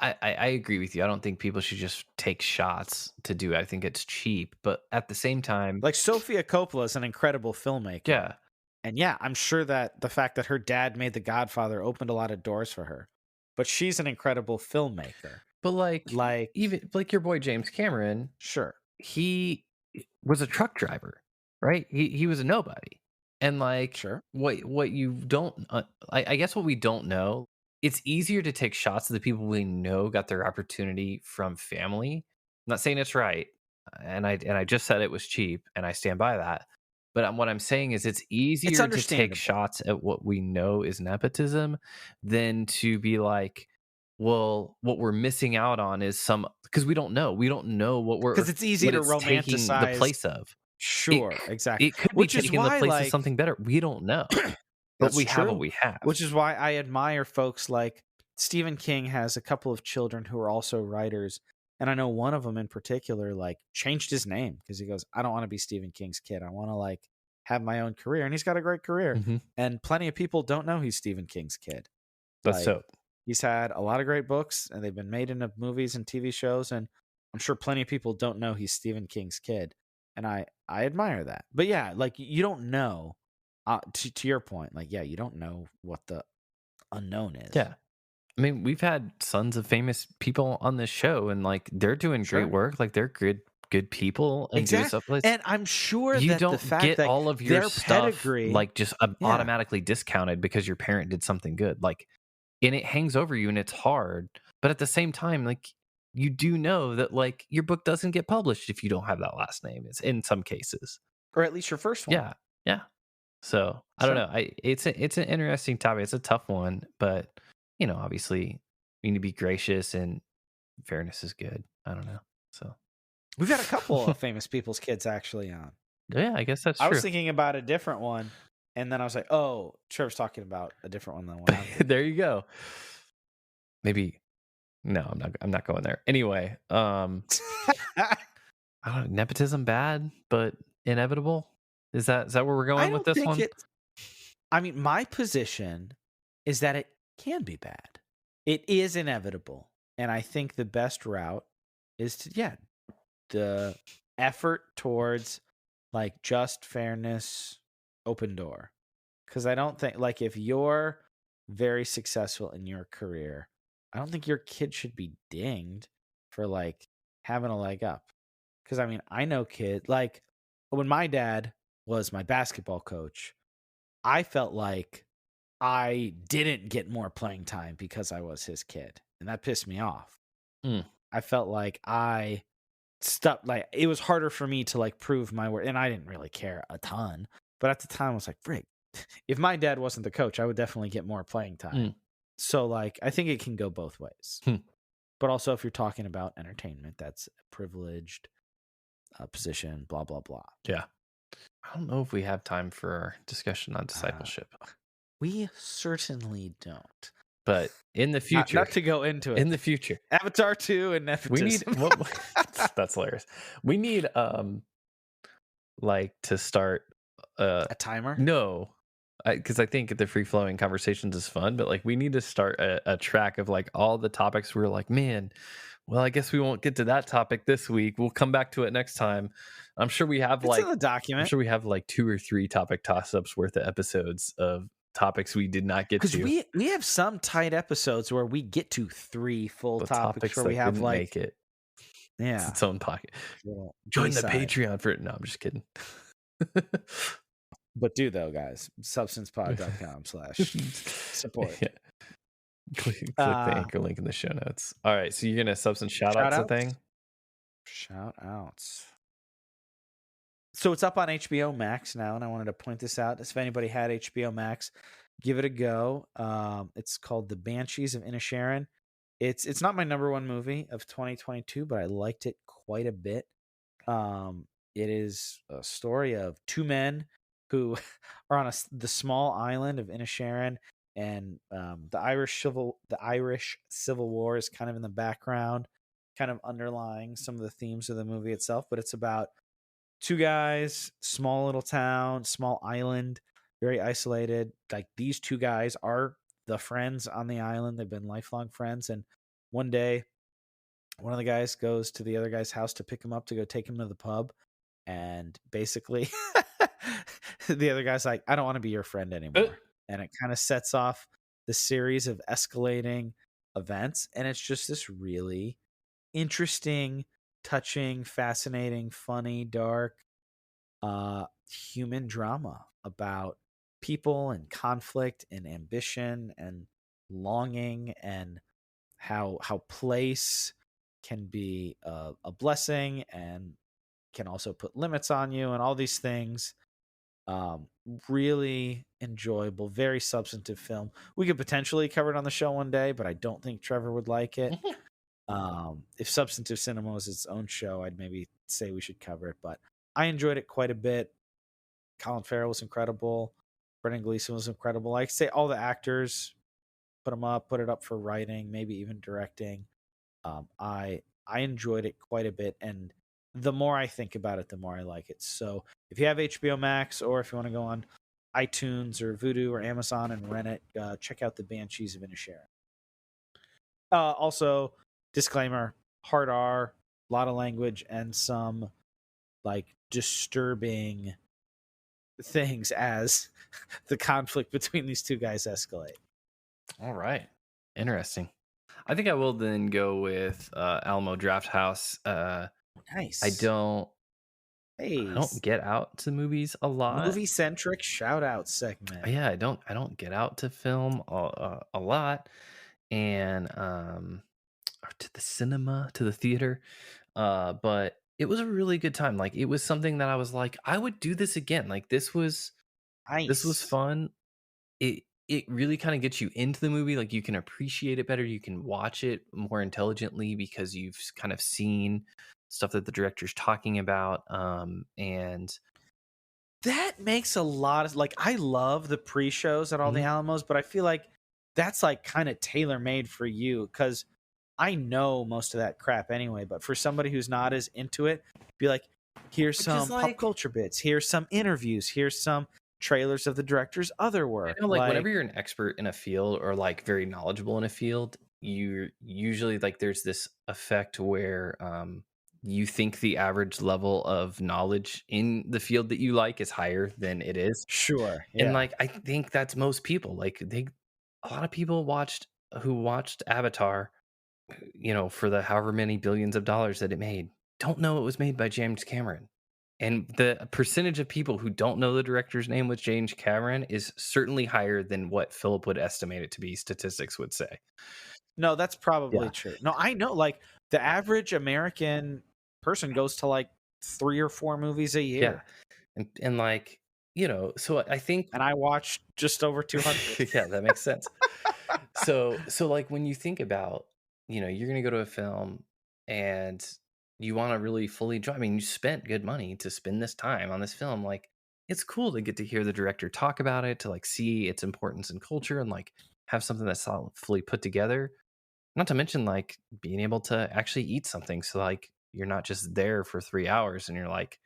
I agree with you. I don't think people should just take shots to do it. I think it's cheap, but at the same time, like Sofia Coppola is an incredible filmmaker. yeah. And yeah, I'm sure that the fact that her dad made The Godfather opened a lot of doors for her. But she's an incredible filmmaker. But like Like, even like your boy James Cameron, sure, he was a truck driver, right? He was a nobody. And like sure. what you don't I guess what we don't know, it's easier to take shots of the people we know got their opportunity from family. I'm not saying it's right. And I just said it was cheap and I stand by that. But what I'm saying is it's It's easier to take understandable. shots at what we know is nepotism than to be like, well, what we're missing out on is some because we don't know. We don't know Because it's easy what to it's taking the romanticize. place of. It Sure, c exactly. it could be Which is taking the why, place of like, something better. We don't know, but that's we have what true. we have. Which is why I admire folks like Stephen King has a couple of children who are also writers. And I know one of them in particular, like, changed his name because he goes, I don't want to be Stephen King's kid. I want to, like, have my own career. And he's got a great career. Mhm. And plenty of people don't know he's Stephen King's kid. That's Like, so he's had a lot of great books and they've been made into movies and TV shows. And I'm sure plenty of people don't know he's Stephen King's kid. And I admire that. But yeah, like you don't know. To your point, like yeah, you don't know what the unknown is. yeah. I mean, we've had sons of famous people on this show, and, like, they're doing great Sure. work, like, they're good people and doing Exactly. stuff like And I'm sure you that the don't fact get that all of your their stuff, pedigree, like, just, yeah. automatically discounted because your parent did something good, like and it hangs over you, and it's hard, but at the same time, like, you do know that, like, your book doesn't get published if you don't have that last name, it's in some cases. Or at least your first one. Yeah, yeah. So, I don't Sure. know, it's an interesting topic, it's a tough one, but, obviously, you need to be gracious and fairness is good. I don't know, so We've had a couple of famous people's kids actually on. yeah, I guess that's I was true. thinking about a different one, and then I was like, oh, Trevor's talking about a different one than what I'm thinking. There you go. Maybe no, I'm not going there. Anyway, I don't know, nepotism bad, but inevitable? Is that where we're I going with don't this think one? it's I mean, my position is that it can be bad. It is inevitable. And I think the best route is to, yeah, the effort towards like just fairness, open door. Because I don't think, like, if you're very successful in your career, I don't think your kid should be dinged for like having a leg up. Because I mean, I know like when my dad was my basketball coach, I felt like I didn't get more playing time because I was his kid. and that pissed me off. Mm. I felt like I stuck like it was harder for me to like prove my worth, and I didn't really care a ton. But at the time, I was like, "Frick, if my dad wasn't the coach, I would definitely get more playing time." Mm. So like, I think it can go both ways. Hmm. But also, if you're talking about entertainment, that's a privileged position. Blah blah blah. Yeah. I don't know if we have time for our discussion on Uh, discipleship, we certainly don't. but in the future, Not to go into in it. the future, Avatar 2 and we need nepotism. what that's hilarious. We need like to start A timer. no, because I think the free flowing conversations is fun, but like we need to start a track of like all the topics we're like, man, well, I guess we won't get to that topic this week. We'll come back to it next time. I'm sure we have It's in like the document. 2 or 3 topic toss ups worth of episodes of topics we did not get Because to. we have some tight episodes where we get to 3 full The topics topics where we that have didn't like make it. It's yeah, its own pocket. little Join the B-side. Patreon for it. No, I'm just kidding. But do though, guys. Substancepod.com/support. Yeah. Click the Uh anchor link in the show notes. All right, so you're gonna substance shout shout outs a outs. thing? Shout outs. So it's up on HBO Max now, and I wanted to point this out. If anybody had HBO Max, give it a go. It's called The Banshees of Inisherin. It's not my number one movie of 2022, but I liked it quite a bit. It is a story of two men who are on the small island of Inisherin, and the Irish Civil War is kind of in the background, kind of underlying some of the themes of the movie itself. But it's about two guys, small little town, small island, very isolated. Like these two guys are the friends on the island. They've been lifelong friends, and one day one of the guys goes to the other guy's house to pick him up to go take him to the pub, and basically the other guy's like, I don't want to be your friend anymore. And it kind of sets off the series of escalating events, and it's just this really interesting, touching, fascinating, funny, dark human drama about people and conflict and ambition and longing, and how place can be a blessing and can also put limits on you and all these things. Really enjoyable, very substantive film. We could potentially cover it on the show one day, but I don't think Trevor would like it. If substantive cinema was its own show, I'd maybe say we should cover it, but I enjoyed it quite a bit. Colin Farrell was incredible. Brendan Gleeson was incredible. Like I say, all the actors, put it up for writing, maybe even directing. I enjoyed it quite a bit, and the more I think about it, the more I like it. So if you have HBO Max, or if you want to go on iTunes or Vudu or Amazon and rent it, check out The Banshees of Inisherin. Also, disclaimer: hard R, a lot of language, and some like disturbing things as the conflict between these two guys escalate. All right. Interesting. I think I will then go with Alamo Drafthouse. Nice. I don't Hey, get out to movies a lot. movie centric shout out segment. Yeah, I don't get out to film a lot, and or to the cinema, to the theater. But it was a really good time. Like it was something that I was like, I would do this again. Like this was Nice. fun. It really kind of gets you into the movie. Like you can appreciate it better. You can watch it more intelligently because you've kind of seen stuff that the director's talking about. And That makes a lot of like I love the pre-shows at all the Mhm. Alamos, but I feel like that's like kind of tailor-made for you because I know most of that crap anyway. But for somebody who's not as into it, be like, here's Which is some pop like, culture bits, here's some interviews, here's some trailers of the director's other I work. know, like whenever Like, you're an expert in a field or like very knowledgeable in a field, you usually like there's this effect where you think the average level of knowledge in the field that you like is higher than it is. sure, And yeah, like I think that's most people. Like a lot of people watched Avatar, for the however many billions of dollars that it made, don't know it was made by James Cameron. And the percentage of people who don't know the director's name was James Cameron is certainly higher than what Philip would estimate it to be, statistics would say. No, that's probably Yeah. true. No, I know, like, the average American person goes to, like, 3 or 4 movies a Yeah. year, And like, so I think and I watched just over 200. yeah, that makes sense. So like when you think about, you're gonna go to a film and you want to really fully enjoy. I mean, you spent good money to spend this time on this film. Like, it's cool to get to hear the director talk about it, to like see its importance in culture and like have something that's fully put together. Not to mention like being able to actually eat something. So like you're not just there for 3 hours and you're like,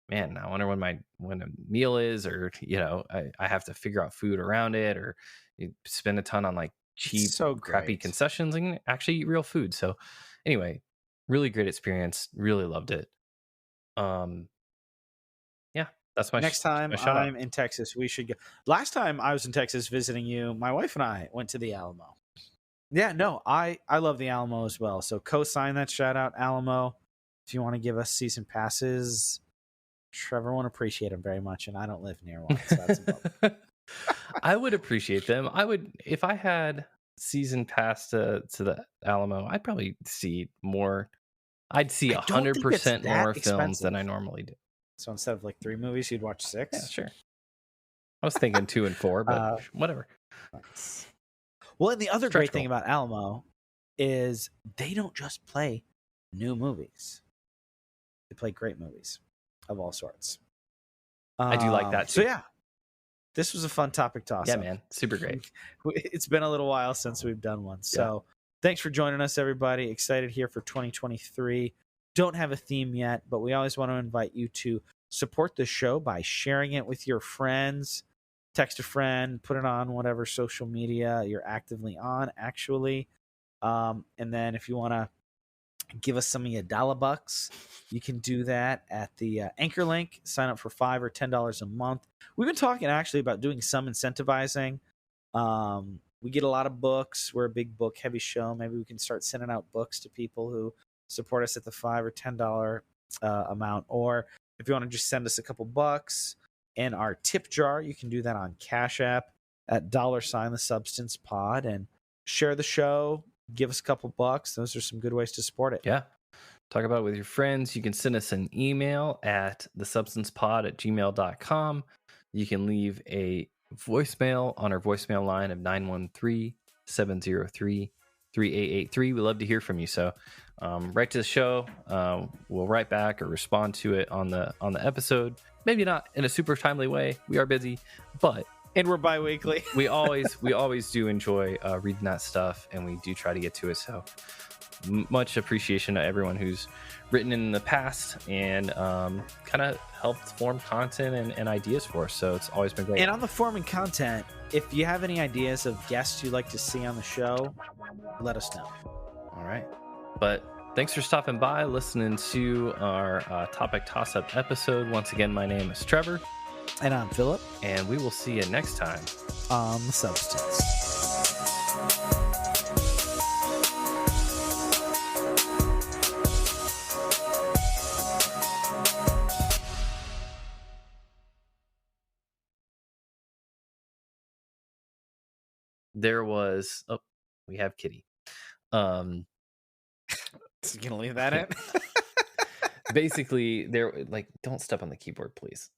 man, I wonder when a meal is, or I have to figure out food around it, or you spend a ton on like It's cheap, so crappy great. concessions and actually eat real food. So anyway, really great experience. Really loved it. Um, yeah, Next that's time my shout out. I'm in Texas, we should go. Last time I was in Texas visiting you, my wife and I went to the Alamo. Yeah, no, I love the Alamo as well. So co-sign that shout out, Alamo. If you want to give us season passes, Trevor won't appreciate them very much, and I don't live near one, so that's a bummer. I would appreciate them. I would if I had season pass to the Alamo. I'd probably see more. I'd see I don't think it's 100% that more films than expensive. I normally do. So instead of like 3 movies, you'd watch Yeah, 6. sure. I was thinking 2 and 4, but Uh, whatever. nice. Well, and the other Stretch great thing goal. about Alamo is they don't just play new movies; they play great movies of all sorts. I do like that So too. yeah, this was a fun topic toss Yeah, up. man. Super great. It's been a little while since we've done one. Yeah. So thanks for joining us, everybody. Excited here for 2023. Don't have a theme yet, but we always want to invite you to support the show by sharing it with your friends. Text a friend, put it on whatever social media you're actively on, actually. And then if you want to give us some of your dollar bucks, you can do that at the anchor link. Sign up for $5 or $10 a month. We've been talking actually about doing some incentivizing. We get a lot of books. We're a big book heavy show. Maybe we can start sending out books to people who support us at the $5 or $10 amount. Or if you want to just send us a couple bucks in our tip jar, you can do that on Cash App at $, the substance pod, and share the show. Give us a couple bucks. Those are some good ways to support it. Yeah. Talk about it with your friends. You can send us an email at thesubstancepod@gmail.com. You can leave a voicemail on our voicemail line of 913-703-3883. We love to hear from you. So write to the show. We'll write back or respond to it on the episode. Maybe not in a super timely way. We are busy, but And we're bi-weekly. we always do enjoy reading that stuff, and we do try to get to it. So much appreciation to everyone who's written in the past and kind of helped form content and ideas for us. So it's always been great. And on the forming content, if you have any ideas of guests you'd like to see on the show, let us know. All right. But thanks for stopping by, listening to our topic toss-up episode. Once again, my name is Trevor. And I'm Philip And we will see you next time on The Substance. There was we have Kitty. So you gonna leave that in? Basically, there, like, don't step on the keyboard, please.